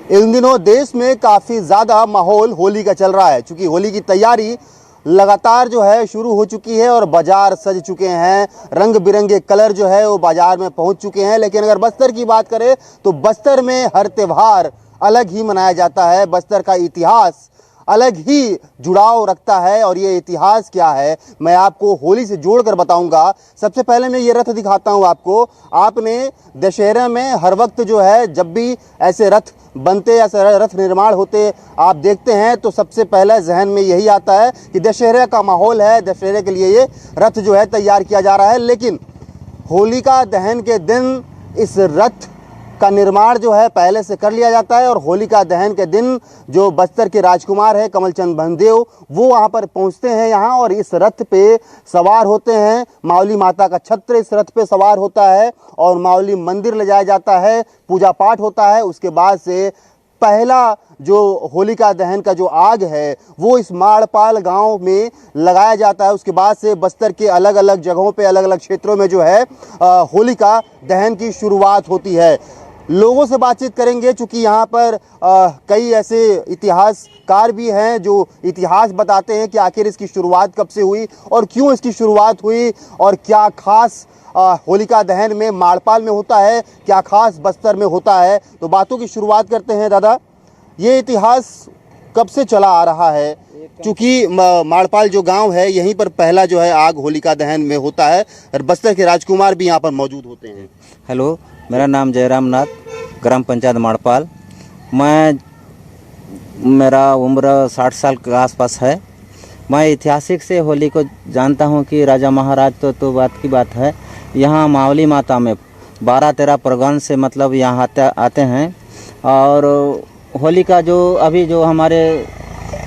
इन दिनों देश में काफ़ी ज़्यादा माहौल होली का चल रहा है, क्योंकि होली की तैयारी लगातार जो है शुरू हो चुकी है और बाजार सज चुके हैं। रंग बिरंगे कलर जो है वो बाजार में पहुंच चुके हैं। लेकिन अगर बस्तर की बात करें तो बस्तर में हर त्यौहार अलग ही मनाया जाता है। बस्तर का इतिहास अलग ही जुड़ाव रखता है और ये इतिहास क्या है मैं आपको होली से जोड़कर बताऊंगा। सबसे पहले मैं ये रथ दिखाता हूँ आपको। आपने दशहरा में हर वक्त जो है जब भी ऐसे रथ बनते या रथ निर्माण होते आप देखते हैं तो सबसे पहले जहन में यही आता है कि दशहरे का माहौल है, दशहरे के लिए ये रथ जो है तैयार किया जा रहा है। लेकिन होलिका दहन के दिन इस रथ का निर्माण जो है पहले से कर लिया जाता है और होलिका दहन के दिन जो बस्तर के राजकुमार है कमल चंद भंजदेव वो वहाँ पर पहुँचते हैं यहाँ और इस रथ पे सवार होते हैं। मावली माता का छत्र इस रथ पे सवार होता है और मावली मंदिर ले जाया जाता है, पूजा पाठ होता है। उसके बाद से पहला जो होलिका दहन का जो आग है वो इस माड़पाल गांव में लगाया जाता है। उसके बाद से बस्तर के अलग अलग जगहों पे अलग अलग क्षेत्रों में जो है होलिका दहन की शुरुआत होती है। लोगों से बातचीत करेंगे क्योंकि यहाँ पर कई ऐसे इतिहासकार भी हैं जो इतिहास बताते हैं कि आखिर इसकी शुरुआत कब से हुई और क्यों इसकी शुरुआत हुई और क्या खास होलिका दहन में माड़पाल में होता है, क्या खास बस्तर में होता है। तो बातों की शुरुआत करते हैं। दादा, ये इतिहास कब से चला आ रहा है? क्योंकि माड़पाल जो गांव है यहीं पर पहला जो है आग होलिका दहन में होता है और बस्तर के राजकुमार भी यहाँ पर मौजूद होते हैं। हेलो, मेरा नाम जयराम नाथ, ग्राम पंचायत माड़पाल। मेरा उम्र 60 साल के आसपास है। मैं ऐतिहासिक से होली को जानता हूँ कि राजा महाराज तो बात की बात है। यहाँ मावली माता में 12-13 परगन से मतलब यहाँ आते हैं और होली का जो अभी जो हमारे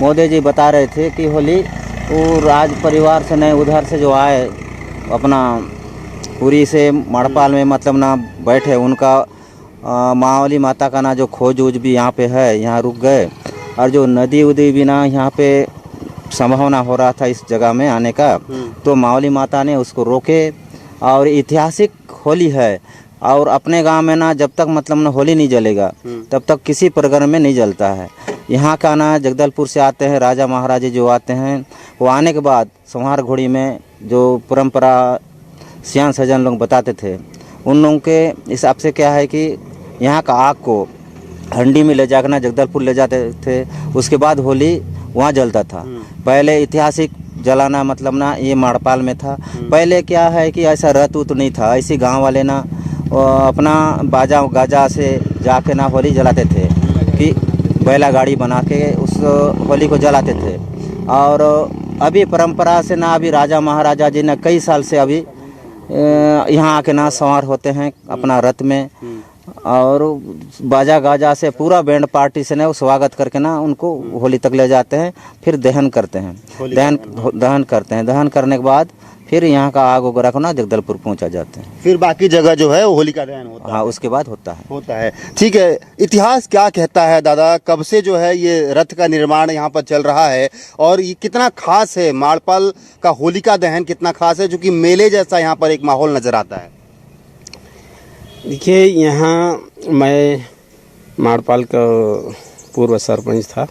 मोदी जी बता रहे थे कि होली वो राज परिवार से नहीं उधर से जो आए अपना पूरी से माड़पाल में मतलब ना बैठे, उनका मावली माता का ना जो खोज उज भी यहाँ पे है, यहाँ रुक गए और जो नदी उदी भी ना यहाँ पे संभावना हो रहा था इस जगह में आने का, तो मावली माता ने उसको रोके और ऐतिहासिक होली है। और अपने गांव में ना जब तक मतलब ना होली नहीं जलेगा तब तक किसी परगन में नहीं जलता है। यहाँ का ना जगदलपुर से आते हैं राजा महाराजा जो आते हैं, वो आने के बाद संहार घोड़ी में जो परंपरा सियान सजन लोग बताते थे उन लोगों के हिसाब से क्या है कि यहाँ का आग को हंडी में ले जाकर ना जगदलपुर ले जाते थे। उसके बाद होली वहाँ जलता था। पहले ऐतिहासिक जलाना मतलब ना ये माड़पाल में था। पहले क्या है कि ऐसा रत उत नहीं था, ऐसे गांव वाले ना अपना बाजा गाजा से जाके ना होली जलाते थे कि बैला गाड़ी बना के उस होली को जलाते थे। और अभी परंपरा से ना अभी राजा महाराजा जी ने कई साल से अभी यहाँ आके ना सवार होते हैं अपना रथ में और बाजा गाजा से पूरा बैंड पार्टी से ना स्वागत करके ना उनको होली तक ले जाते हैं। फिर दहन करते हैं, दहन करते हैं। दहन करने के बाद फिर यहाँ का आग वगैरह को ना जगदलपुर पहुँचा जाते हैं। फिर बाकी जगह जो है होलिका दहन होता है। हाँ, उसके बाद होता है। ठीक है, इतिहास क्या कहता है दादा, कब से जो है ये रथ का निर्माण यहाँ पर चल रहा है और ये कितना खास है? माड़पाल का होलिका दहन कितना खास है जो कि मेले जैसा यहाँ पर एक माहौल नजर आता है? देखिए, यहाँ मैं माड़पाल का पूर्व सरपंच था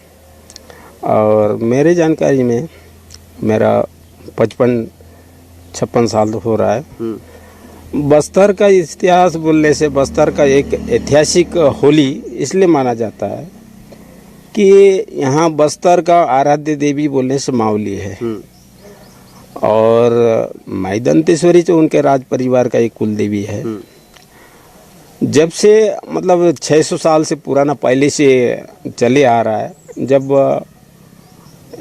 और मेरे जानकारी में मेरा 55-56 साल हो रहा है। बस्तर का इतिहास बोलने से बस्तर का एक ऐतिहासिक होली इसलिए माना जाता है कि यहाँ बस्तर का आराध्य देवी बोलने से मावली है और माई दंतेश्वरी जो उनके राज परिवार का एक कुल देवी है। जब से मतलब 600 साल से पुराना पहले से चले आ रहा है। जब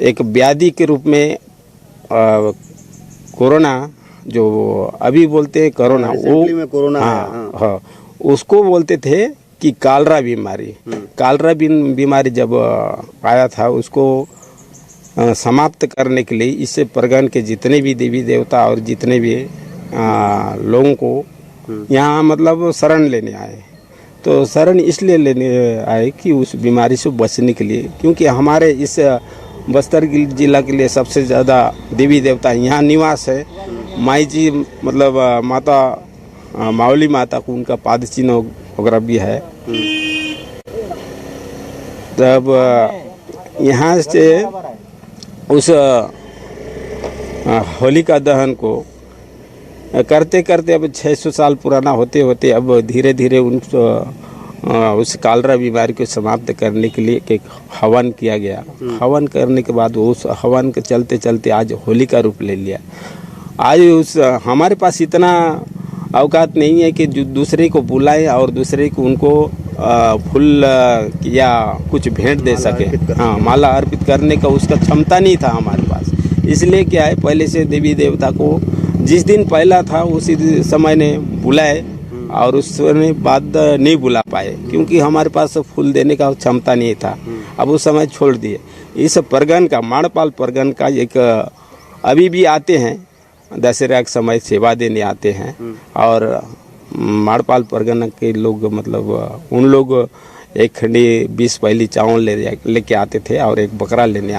एक व्याधि के रूप में कोरोना जो अभी बोलते हैं कोरोना, वो कोरोना हाँ, उसको बोलते थे कि कालरा बीमारी। कालरा बीमारी जब आया था उसको समाप्त करने के लिए इससे परगन के जितने भी देवी देवता और जितने भी लोगों को यहाँ मतलब शरण लेने आए। तो शरण इसलिए लेने आए कि उस बीमारी से बचने के लिए, क्योंकि हमारे इस बस्तर जिला के लिए सबसे ज़्यादा देवी देवता यहाँ निवास है। माई जी मतलब माता मावली माता को उनका पाद चिन्ह वगैरह भी है। तब यहाँ से उस होलिका दहन को करते करते अब 600 साल पुराना होते होते अब धीरे धीरे उस कालरा बीमारी को समाप्त करने के लिए एक हवन किया गया। हवन करने के बाद उस हवन के चलते चलते आज होली का रूप ले लिया। आज हमारे पास इतना औकात नहीं है कि जो दूसरे को बुलाएं और दूसरे को उनको फूल या कुछ भेंट दे सके। हाँ, माला अर्पित करने का उसका क्षमता नहीं था हमारे पास। इसलिए क्या है, पहले से देवी देवता को जिस दिन पहला था उसी समय ने बुलाए और उस समय बाद नहीं बुला पाए, क्योंकि हमारे पास फूल देने का क्षमता नहीं था। अब उस समय छोड़ दिए। इस परगन का, माड़पाल परगन का एक अभी भी आते हैं, दशहरा के समय सेवा देने आते हैं। और माड़पाल परगना के लोग मतलब उन लोग एक खंडी 20 पहली चावल लेके आते थे और एक बकरा लेके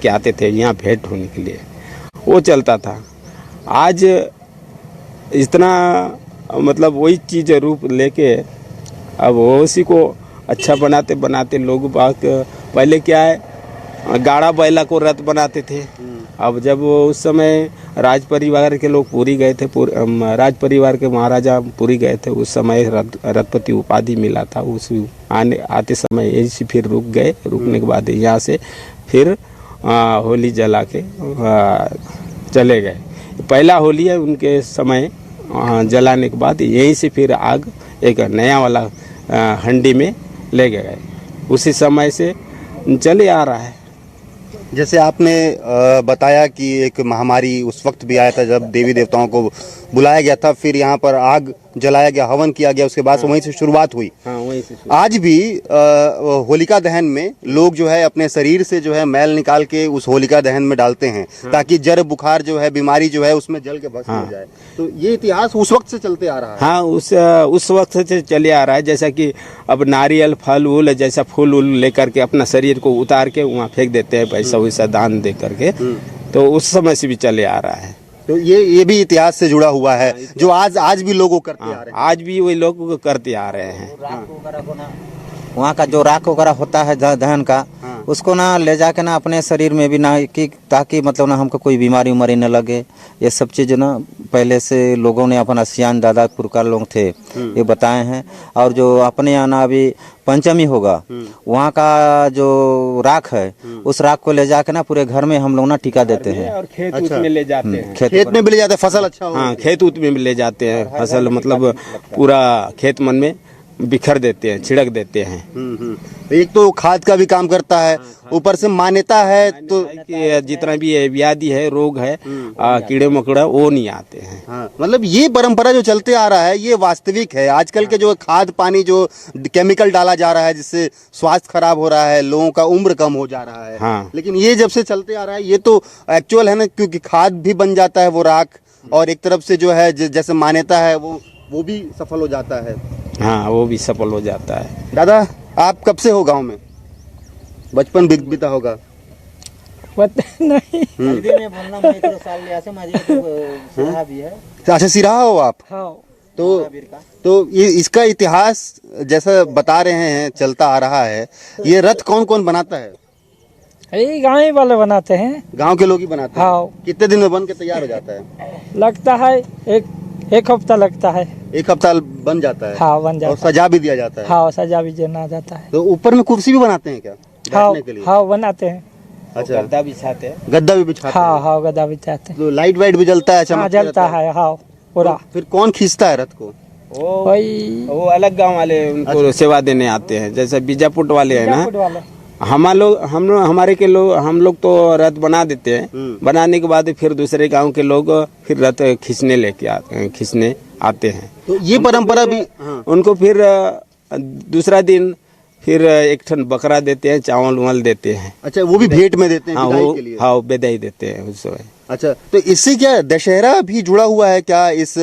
आते थे यहाँ भेंट होने के लिए। वो चलता था। आज इतना मतलब वही चीज़ रूप लेके अब उसी को अच्छा बनाते बनाते लोग बाग पहले क्या है, गाड़ा बैला को रथ बनाते थे। अब जब उस समय राज परिवार के लोग पूरी गए थे, राज परिवार के महाराजा पूरी गए थे, उस समय रथपति उपाधि मिला था। उस आते समय ऐसे फिर रुक गए। रुकने के बाद यहाँ से फिर होली जला के चले गए। पहला होली है उनके समय जलाने के बाद यहीं से फिर आग एक नया वाला हंडी में ले गए। उसी समय से चले आ रहा है। जैसे आपने बताया कि एक महामारी उस वक्त भी आया था जब देवी देवताओं को बुलाया गया था, फिर यहाँ पर आग जलाया गया, हवन किया गया, उसके बाद से वहीं से शुरुआत हुई। हाँ, वहीं से आज भी होलिका दहन में लोग जो है अपने शरीर से जो है मैल निकाल के उस होलिका दहन में डालते हैं ताकि जड़ बुखार जो है, बीमारी जो है उसमें जल के भस्म हो जाए। तो ये इतिहास उस वक्त से चलते आ रहा है। हाँ, उस वक्त से चले आ रहा है। जैसा कि अब नारियल फल उल जैसा फूल उल लेकर के अपना शरीर को उतार के वहाँ फेंक देते हैं, पैसा वैसा दान दे करके, तो उस समय से भी चले आ रहा है। तो ये भी इतिहास से जुड़ा हुआ है जो आज भी लोग करते आ रहे हैं। आज भी वही लोग करते आ रहे हैं। वहाँ का जो राख वगैरह होता है दहन का, उसको ना ले जाके ना अपने शरीर में भी ना कि ताकि मतलब ना हमको कोई बीमारी उमारी न लगे। ये सब चीज़ ना पहले से लोगों ने अपन सियान दादा पुरखा लोग थे ये बताए हैं। और जो अपने यहाँ ना अभी पंचमी होगा, वहाँ का जो राख है उस राख को ले जाके ना पूरे घर में हम लोग ना टीका देते हैं और खेत उत में ले जाते हैं। खेत में भी ले जाते हैं, फसल अच्छा हो। हाँ, खेत उत में ले जाते हैं, फसल मतलब पूरा खेत मन में बिखर देते हैं, छिड़क देते हैं। एक तो खाद का भी काम करता है, ऊपर से मान्यता है तो कि जितना भी व्याधि है, रोग है, कीड़े मकोड़ा वो नहीं आते हैं। हाँ, मतलब ये परंपरा जो चलते आ रहा है ये वास्तविक है। आजकल के जो खाद पानी जो केमिकल डाला जा रहा है जिससे स्वास्थ्य खराब हो रहा है, लोगों का उम्र कम हो जा रहा है। हाँ। लेकिन ये जब से चलते आ रहा है ये तो एक्चुअल है ना, क्योंकि खाद भी बन जाता है वो राख, और एक तरफ से जो है जैसे मान्यता है वो भी सफल हो जाता है। हाँ, वो भी सफल हो जाता है। दादा, आप कब से हो गांव में? बचपन बीता होगा? पता नहीं। अच्छा, सिराहा हो आप? हाँ। तो ये इसका इतिहास जैसा बता रहे हैं चलता आ रहा है। ये रथ कौन कौन बनाता है? यही गाँव वाले बनाते हैं। गांव के लोग ही बनाते हैं? हाँ। कितने दिन में बन के तैयार हो जाता है? लगता है एक हफ्ता लगता है। एक हफ्ता बन जाता है? हाँ, बन जाता और सजा भी दिया जाता है? हाँ, सजा भी देना जाता है। तो ऊपर में कुर्सी भी बनाते हैं क्या हाँ, बैठने के लिए? हाँ, बनाते हैं। अच्छा, गद्दा बिछाते हैं। गद्दा भी बिछाते हाँ, हैं? हाँ, गदा बिछाते हैं। तो लाइट वाइट भी जलता है, हाँ, चमकता जलता रहता है। हाँ, पूरा। तो फिर कौन खींचता है रथ को? वो अलग गांव वाले उनको सेवा देने आते हैं। जैसे बीजापुर वाले हैं ना, फुट वाले। हम लोग तो रथ बना देते हैं। बनाने के बाद फिर दूसरे गांव के लोग फिर रथ खींचने आते हैं। तो ये परंपरा भी उनको फिर दूसरा दिन फिर एक ठन बकरा देते हैं, चावल उवल देते हैं। अच्छा, वो भी भेंट में देते हैं हाँ, विदाई के लिए? हाँ, विदाई देते हैं उस समय। अच्छा, तो इससे क्या दशहरा भी जुड़ा हुआ है क्या, इस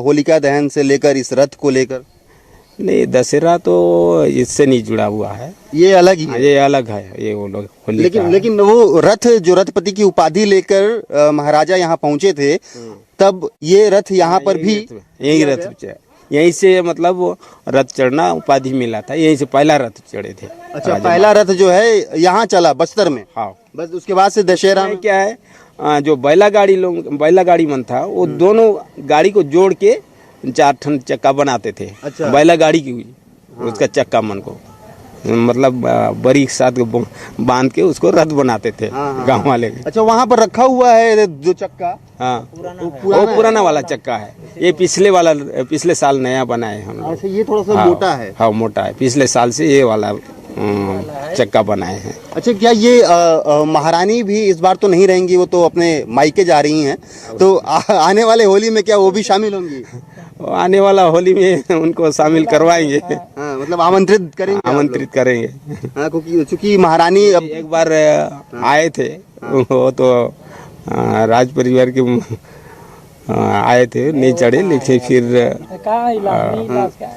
होलिका दहन से लेकर इस रथ को लेकर? नहीं, दशहरा तो इससे नहीं जुड़ा हुआ है, ये अलग ही है। ये अलग है, ये वो लोग होली का है। लेकिन वो रथ जो रथपति की उपाधि लेकर महाराजा यहाँ पहुंचे थे, तब ये रथ यहाँ पर भी यहीं से मतलब वो रथ चढ़ना उपाधि मिला था, यहीं से पहला रथ चढ़े थे। अच्छा, पहला रथ जो है यहाँ चला बस्तर में, हाँ। बस उसके बाद से दशहरा में क्या है, जो बैलागाड़ी मन था वो दोनों गाड़ी को जोड़ के 4 ठन चक्का बनाते थे। अच्छा। बैलागाड़ी की उसका चक्का मन को मतलब बरी के साथ बांध के उसको रथ बनाते थे गांव वाले। अच्छा, वहाँ पर रखा हुआ है जो चक्का? हाँ, वो पुराना वाला चक्का है। ये पिछले साल नया बनाए हम लोग। अच्छा, ये थोड़ा सा मोटा है। हाँ, मोटा है। पिछले साल से ये वाला चक्का बनाए हैं। अच्छा, क्या ये महारानी भी इस बार तो नहीं रहेंगी, वो तो अपने मायके जा रही हैं, तो आने वाले होली में क्या वो भी शामिल होंगी? आने वाला होली में उनको शामिल करवाएंगे। हाँ, मतलब आमंत्रित करेंगे? आमंत्रित करेंगे। हाँ, क्योंकि चूंकि महारानी अब एक बार आए थे, वो तो राज परिवार के आए थे, नहीं चढ़े, लेकिन फिर कहाँ इलाज का?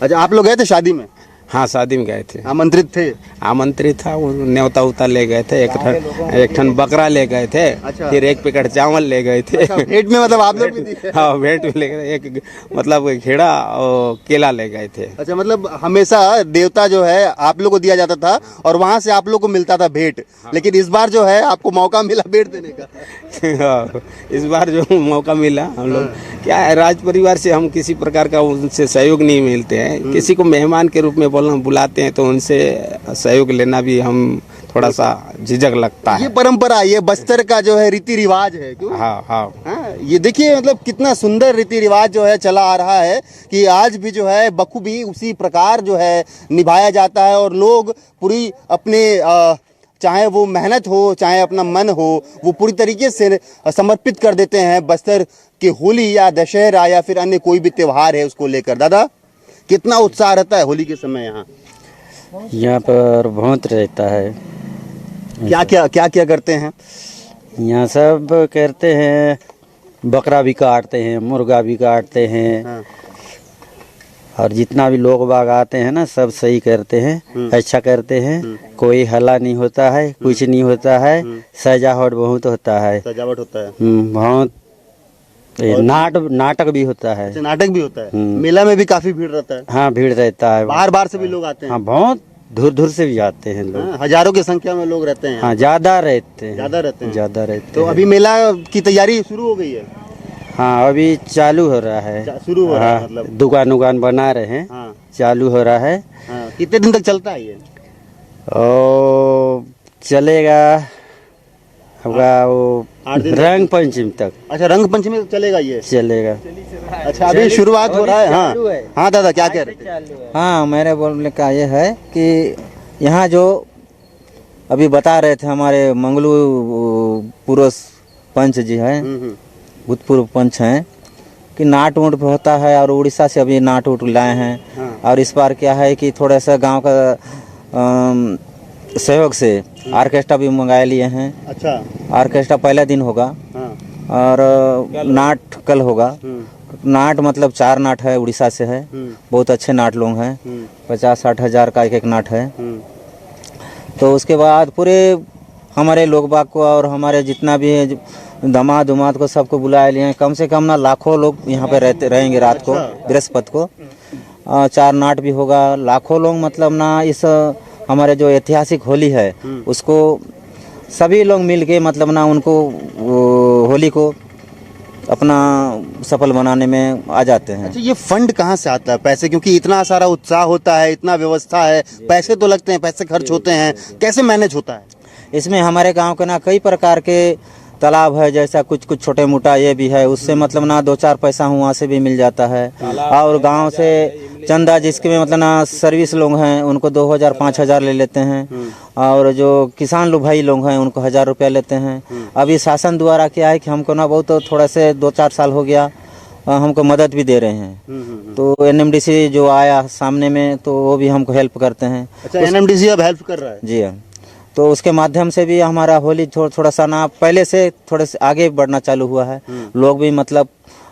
अच्छा, आप लोग गए थे शादी में? हाँ, शादी में गए थे। आमंत्रित थे? आमंत्रित था, वो न्योता उता ले गए थे, एक ठन बकरा ले गए थे। अच्छा। फिर एक पैकेट चावल ले गए थे। अच्छा, भेंट में मतलब आप लोग भी दिए? हाँ, भेंट में ले गए, एक मतलब खेड़ा और केला ले गए थे। अच्छा, मतलब हमेशा देवता जो है आप लोग को दिया जाता था और वहाँ से आप लोग को मिलता था भेंट, लेकिन इस बार जो है आपको मौका मिला भेंट देने का। हाँ, इस बार जो मौका मिला, हम लोग क्या है, राज परिवार से हम किसी प्रकार का उनसे सहयोग नहीं मिलते हैं। किसी को मेहमान के रूप में बुलाते हैं तो उनसे सहयोग लेना भी हम थोड़ा सा झिझक लगता है। ये परंपरा, ये बस्तर का जो है रीति रिवाज है, क्यों? हाँ, हाँ। हाँ, ये देखिए मतलब कितना सुंदर रीति रिवाज जो है चला आ रहा है कि आज भी जो है बखूबी उसी प्रकार जो है निभाया जाता है और लोग पूरी अपने चाहे वो मेहनत हो, चाहे अपना मन हो, वो पूरी तरीके से समर्पित कर देते हैं बस्तर के होली या दशहरा या फिर अन्य कोई भी त्योहार है उसको लेकर। दादा, कितना उत्साह रहता है होली के समय यहाँ? यहाँ पर बहुत रहता है। क्या क्या करते हैं? यहाँ सब करते हैं, बकरा भी काटते हैं, मुर्गा भी काटते हैं। हाँ। और जितना भी लोग बाग आते हैं ना, सब सही करते हैं, अच्छा करते हैं। कोई हल्ला नहीं होता है, कुछ नहीं होता है। सजावट बहुत होता है। सजावट होता है? बहुत। नाटक भी होता है। अच्छा, नाटक भी होता है? मेला में भी काफी भीड़ रहता है? हाँ, भीड़ रहता है। बाहर बाहर से भी लोग आते हैं? हाँ, बहुत दूर दूर से भी आते हैं लोग। हाँ, हजारों की संख्या में लोग रहते हैं? हाँ, ज्यादा रहते हैं। ज्यादा रहते हैं? ज्यादा रहते तो हैं। अभी मेला की तैयारी शुरू हो गई है? हाँ, अभी चालू हो रहा है। शुरू हो रहा है, हाँ, मतलब दुकान उकान बना रहे हैं। हाँ। चालू हो रहा है। हाँ, कितने दिन तक चलता है ये? और चलेगा होगा वो 8 दिन रंग पंचमी तक अच्छा, रंग पंचमी तक चलेगा ये? चलेगा। अच्छा, अभी शुरुआत हो रहा है। हाँ हाँ दादा, क्या कह रहे थे? हाँ, मेरे बोलने का ये है कि यहाँ जो अभी बता रहे थे हमारे मंगलू पूर्व पंच जी हैं, भूतपूर्व पंच हैं, कि नाट उट होता है और उड़ीसा से अभी नाट उट लाए हैं। और इस बार क्या है कि थोड़ा सा गांव का सहयोग से ऑर्केस्ट्रा भी मंगा लिए हैं। अच्छा, ऑर्केस्ट्रा पहला दिन होगा और नाट कल होगा। नाट मतलब 4 नाट है, उड़ीसा से है, बहुत अच्छे नाट लोग हैं, 50-60 हज़ार का एक नाट है। तो उसके बाद पूरे हमारे लोग बाग को और हमारे जितना भी है दामाद उमाद को सबको बुलाए लिए हैं। कम से कम ना लाखों लोग यहाँ पे रहेंगे रात को, बृहस्पति को 4 नाट भी होगा। लाखों लोग मतलब ना इस हमारे जो ऐतिहासिक होली है उसको सभी लोग मिल के मतलब ना उनको होली को अपना सफल बनाने में आ जाते हैं। अच्छा, ये फंड कहाँ से आता है, पैसे? क्योंकि इतना सारा उत्साह होता है, इतना व्यवस्था है, पैसे तो लगते हैं, पैसे खर्च होते हैं, कैसे मैनेज होता है? इसमें हमारे गांव के ना कई प्रकार के तालाब है, जैसा कुछ छोटे मोटा ये भी है, उससे मतलब ना 2-4 पैसा वहाँ से भी मिल जाता है। और गांव से चंदा जिसके में मतलब ना सर्विस लोग हैं उनको 2000-5000 ले लेते हैं। और जो किसान लोग भाई लोग हैं उनको 1000 रुपया लेते हैं। अभी शासन द्वारा क्या है कि हमको ना बहुत थोड़ा से 2-4 साल हो गया हमको मदद भी दे रहे हैं। तो NMDC जो आया सामने में तो वो भी हमको हेल्प करते हैं। अच्छा, NMDC अब हेल्प कर रहा है? जी हाँ, तो उसके माध्यम से भी हमारा होली थोड़ा सा ना पहले से थोड़े से आगे बढ़ना चालू हुआ है। लोग भी मतलब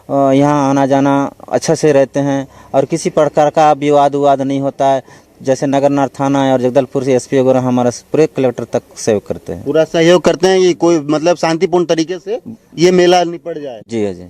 यहाँ आना जाना अच्छा से रहते हैं और किसी प्रकार का विवाद नहीं होता है। जैसे नगरनार थाना है और जगदलपुर से एसपी वगैरह हमारा पूरे कलेक्टर तक सहयोग करते हैं। पूरा सहयोग करते हैं कि कोई मतलब शांतिपूर्ण तरीके से ये मेला निपट जाए। जी जी।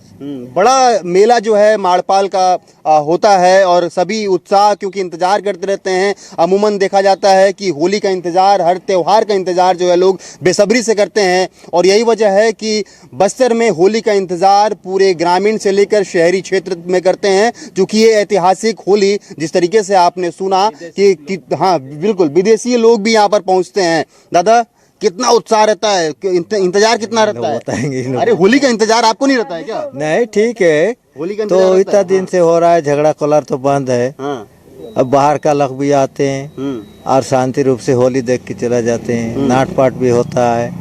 बड़ा मेला जो है माड़पाल का होता है और सभी उत्साह क्योंकि इंतजार करते रहते हैं। अमूमन देखा जाता है कि होली का इंतजार, हर त्योहार का इंतजार जो है लोग बेसब्री से करते हैं और यही वजह है कि बस्तर में होली का इंतजार पूरे ग्रामीण से लेकर शहरी क्षेत्र में करते हैं, क्योंकि ये ऐतिहासिक होली जिस तरीके से आपने सुना कि हाँ बिल्कुल विदेशी लोग भी यहाँ पर पहुँचते हैं। दादा कितना उत्साह रहता है, इंतजार कितना रहता है? बताएंगे इन लोग। अरे होली का इंतजार आपको नहीं रहता है क्या? नहीं ठीक है, होली का इंतजार तो रहता इतना है? दिन से हो रहा है, झगड़ा कोलार तो बंद है। हाँ। अब बाहर का लोग भी आते हैं और शांति रूप से होली देख के चला जाते हैं। नाट पाट भी होता है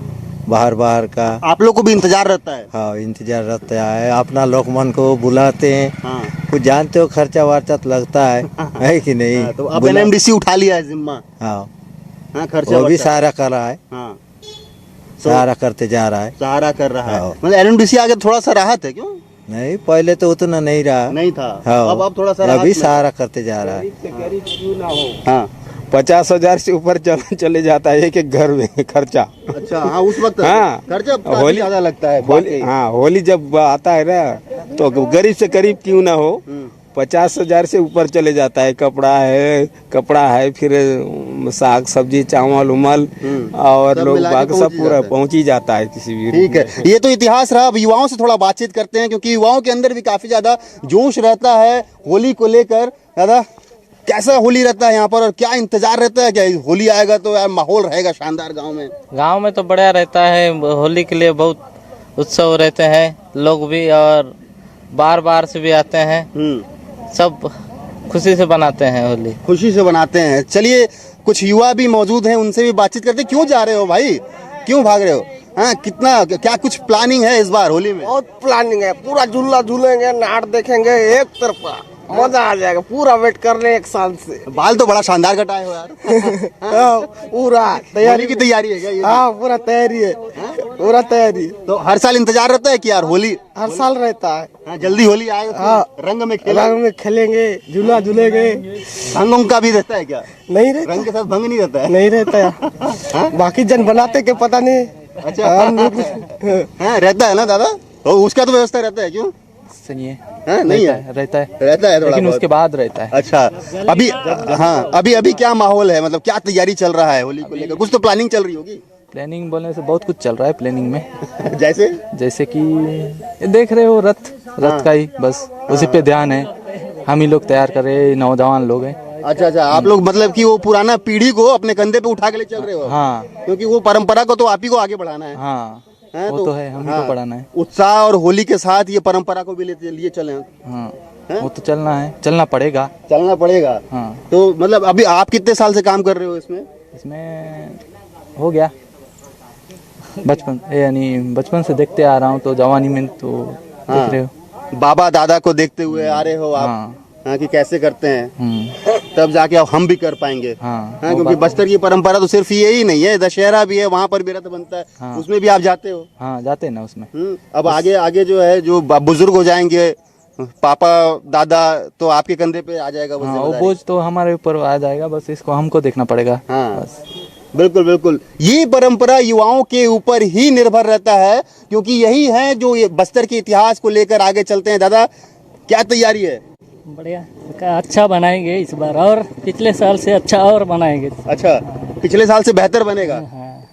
बाहर का। आप लोग को भी इंतजार रहता है? हाँ इंतजार रहता है, अपना लोग मन को बुलाते हैं। हाँ। कुछ जानते हो खर्चा वर्चा तो लगता है कि नहीं? तो अब एनएमडीसी उठा लिया है जिम्मा। हाँ हाँ खर्चा वो भी वर्चा। सारा कर रहा है, हाँ सारा करते जा रहा है। सहारा कर रहा है। हाँ। मतलब एनएमडीसी आगे थोड़ा सा राहत है क्यों? नहीं पहले तो उतना नहीं रहा। नहीं था। हाँ अब थोड़ा सा राहत अभी में। सारा करते जा रहा है। हाँ 50,000 से ऊपर चले जाता है एक घर में खर्चा। अच्छा। हाँ उस वक्त हाँ। खर्चा काफी होली ज्यादा लगता है। होली, हाँ होली जब आता है ना तो गरीब से गरीब क्यों ना हो 50,000 से ऊपर चले जाता है। कपड़ा है फिर साग सब्जी चावल उमल और सब लोग मिला के बाग पहुंच सब ही पूरा जाता है। पहुंच ही जाता है किसी भी ठीक है, ये तो इतिहास रहा। अब युवाओं से थोड़ा बातचीत करते हैं क्योंकि युवाओं के अंदर भी काफी ज्यादा जोश रहता है होली को लेकर। दादा कैसा होली रहता है यहाँ पर और क्या इंतजार रहता है? क्या होली आएगा तो यार माहौल रहेगा शानदार गाँव में? गांव में तो बढ़िया रहता है, होली के लिए बहुत उत्सव रहते हैं लोग भी और बार से भी आते हैं। सब खुशी से बनाते हैं होली, खुशी से बनाते हैं। चलिए कुछ युवा भी मौजूद हैं, उनसे भी बातचीत करते हैं। क्यों जा रहे हो भाई, क्यों भाग रहे हो? हाँ कितना क्या कुछ प्लानिंग है इस बार होली में? बहुत प्लानिंग है, पूरा झूला झूलेंगे, नाट देखेंगे, एक तरफा मजा आ जाएगा। पूरा वेट कर रहे हैं एक साल से। बाल तो बड़ा शानदार कटाए हो यार। हाँ, पूरा होली की तैयारी है क्या ये? हाँ पूरा तैयारी है, पूरा तैयारी। तो हर साल इंतजार रहता है कि यार होली हर साल रहता है। हाँ, जल्दी होली आए तो हाँ। रंग में खेलें। रंग में खेलेंगे, झूला झूलेंगे। भंग उंग का भी रहता है क्या? नहीं रहता, रंग के साथ भंग नहीं रहता है? नहीं रहता है। बाकी जन बनाते के पता नहीं। अच्छा। हाँ रहता है ना दादा, तो उसका तो व्यवस्था रहता है क्यों? सही है, हाँ, नहीं है रहता है रहता है थोड़ा लेकिन बहुत। उसके बाद रहता है। अच्छा अभी हाँ अभी क्या माहौल है, मतलब क्या तैयारी चल रहा है होली को लेकर? कुछ तो प्लानिंग चल रही होगी। प्लानिंग बोलने से बहुत कुछ चल रहा है प्लानिंग में। जैसे कि ये देख रहे हो रथ का ही बस उसी पे ध्यान है। हम ही लोग तैयार कर रहे हैं, नौजवान लोग हैं। अच्छा आप लोग मतलब कि वो पुराना पीढ़ी को अपने कंधे पे उठा के ले चल रहे हो? हाँ क्योंकि वो परंपरा को तो आप ही को आगे बढ़ाना है। हाँ हैं, वो तो है, हम ही को पढ़ाना है। उत्साह और होली के साथ ये परंपरा को भी लिए चले। हाँ वो तो चलना पड़ेगा। चलना पड़ेगा। हाँ तो मतलब अभी आप कितने साल से काम कर रहे हो इसमें? इसमें हो गया बचपन से देखते आ रहा हूँ, तो जवानी में तो देख रहे हो। बाबा दादा को देखते हुए आ रहे हो आप। हाँ। हाँ कि कैसे करते हैं, तब जाके अब हम भी कर पाएंगे। हाँ, क्योंकि बस्तर की परंपरा तो सिर्फ ये ही नहीं है, दशहरा भी है, वहाँ पर भी रथ बनता है। हाँ। उसमें भी आप जाते हो? हाँ जाते हैं ना उसमें। अब आगे जो है जो बुजुर्ग हो जाएंगे, पापा दादा, तो आपके कंधे पे आ जाएगा वो हाँ वो जिम्मेदारी। बोझ तो हमारे ऊपर आ जाएगा, बस इसको हमको देखना पड़ेगा। हाँ बस। बिल्कुल ये परंपरा युवाओं के ऊपर ही निर्भर रहता है, क्योंकि यही है जो ये बस्तर के इतिहास को लेकर आगे चलते हैं। दादा क्या तैयारी है? बढ़िया, अच्छा बनाएंगे इस बार, और पिछले साल से अच्छा और बनाएंगे। अच्छा पिछले साल से बेहतर बनेगा।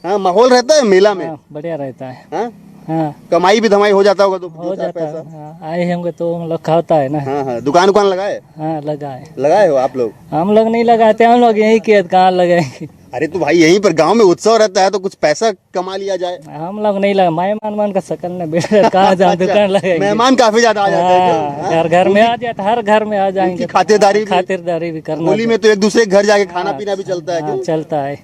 हाँ माहौल रहता है मेला में। बढ़िया रहता है। हाँ हाँ कमाई भी धमाई हो जाता होगा तो हो जाता है। हाँ, आए होंगे तो हम लोग खाता है ना। हाँ दुकान लगाए? हाँ लगाए। लगाए हो आप लोग? हम लोग नहीं लगाते, हम लोग यही किए, कहाँ लगाएंगे। अरे तो भाई यहीं पर गांव में उत्सव रहता है तो कुछ पैसा कमा लिया जाए। हम लोग नहीं लगा, मेहमान का शकल ने बेटा कहाँ जा दुकान लगाएंगे। मेहमान काफी ज्यादा आ जाते हैं। घर में आ जाता, हर घर में आ जाएंगे। खातिरदारी भी करना। होली में तो एक दूसरे के घर जाके खाना पीना भी चलता है। क्यों चलता है।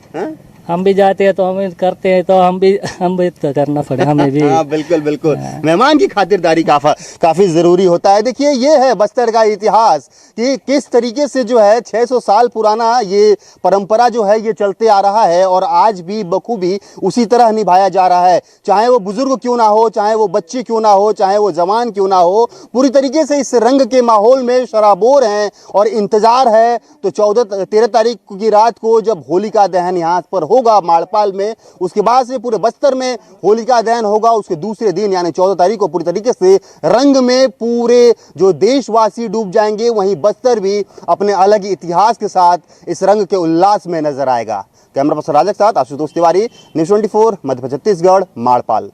हम भी जाते हैं तो हम भी करते हैं तो हम भी तो करना पड़े हमें भी। हाँ बिल्कुल बिल्कुल, मेहमान की खातिरदारी काफी जरूरी होता है। देखिए ये है बस्तर का इतिहास कि किस तरीके से जो है 600 साल पुराना ये परंपरा जो है ये चलते आ रहा है और आज भी बखूबी उसी तरह निभाया जा रहा है। चाहे वो बुजुर्ग क्यों ना हो, चाहे वो बच्चे क्यों ना हो, चाहे वो जवान क्यों ना हो, पूरी तरीके से इस रंग के माहौल में शराबोर हैं और इंतजार है। तो 13 तारीख की रात को जब होलिका दहन यहाँ पर होगा माड़पाल में, उसके बाद से पूरे बस्तर में होलिका दहन होगा। उसके दूसरे दिन यानी 14 तारीख को पूरी तरीके से रंग में पूरे जो देशवासी डूब जाएंगे, वहीं बस्तर भी अपने अलग इतिहास के साथ इस रंग के उल्लास में नजर आएगा। कैमरा पर्सन राजक के साथ आशुतोष तिवारी, न्यूज़ 24 मध्य छत्तीसगढ़, माड़पाल।